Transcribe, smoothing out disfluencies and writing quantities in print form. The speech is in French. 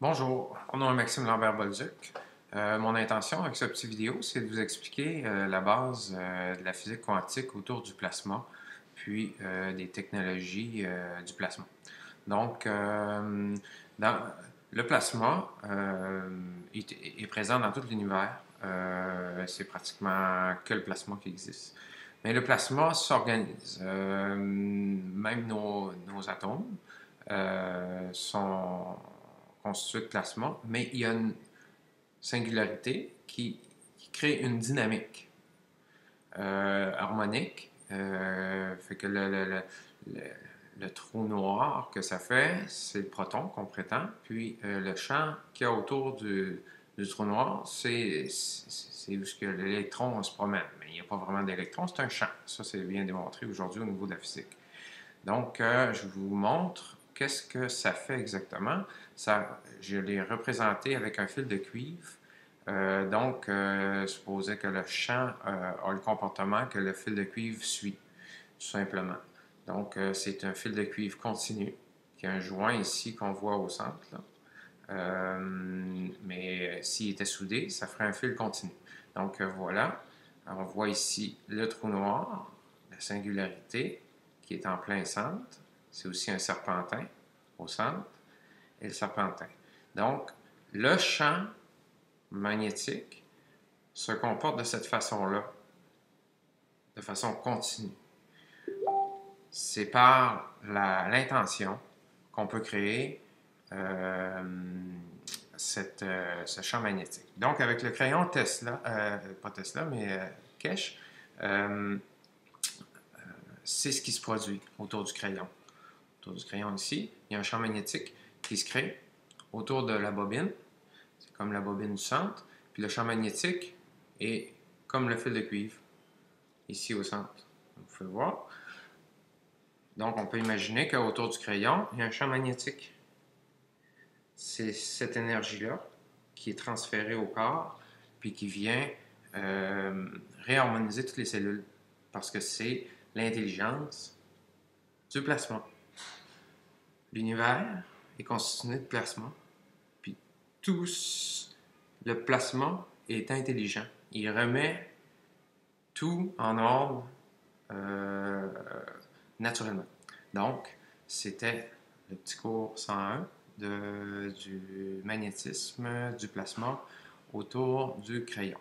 Bonjour, mon nom est Maxime Lambert-Bolduc. Mon intention avec cette petite vidéo, c'est de vous expliquer la base de la physique quantique autour du plasma, puis des technologies du plasma. Donc, le plasma est présent dans tout l'univers. C'est pratiquement que le plasma qui existe. Mais le plasma s'organise. Même nos atomes sont constitués de plasma, mais il y a une singularité qui crée une dynamique harmonique. Fait que le trou noir que ça fait, c'est le proton qu'on prétend. Puis le champ qu'il y a autour du trou noir, c'est où que l'électron se promène. Mais il n'y a pas vraiment d'électron, c'est un champ. Ça, c'est bien démontré aujourd'hui au niveau de la physique. Donc, je vous montre qu'est-ce que ça fait exactement. Je l'ai représenté avec un fil de cuivre. Supposez que le champ a le comportement que le fil de cuivre suit, tout simplement. Donc, c'est un fil de cuivre continu, qui a un joint ici qu'on voit au centre, là. Mais s'il était soudé, ça ferait un fil continu. Donc, voilà. Alors, on voit ici le trou noir, la singularité, qui est en plein centre. C'est aussi un serpentin au centre et le serpentin. Donc, le champ magnétique se comporte de cette façon-là, de façon continue. C'est par l'intention qu'on peut créer ce champ magnétique. Donc, avec le crayon Tesla, pas Tesla, mais Kesh, c'est ce qui se produit autour du crayon. Autour du crayon ici, il y a un champ magnétique qui se crée autour de la bobine. C'est comme la bobine du centre. Puis le champ magnétique est comme le fil de cuivre, ici au centre. Vous pouvez voir. Donc, on peut imaginer qu'autour du crayon, il y a un champ magnétique. C'est cette énergie-là qui est transférée au corps, puis qui vient réharmoniser toutes les cellules. Parce que c'est l'intelligence du plasma. L'univers est constitué de plasma, puis tout le plasma est intelligent. Il remet tout en ordre naturellement. Donc, c'était le petit cours 101 du magnétisme du plasma autour du crayon.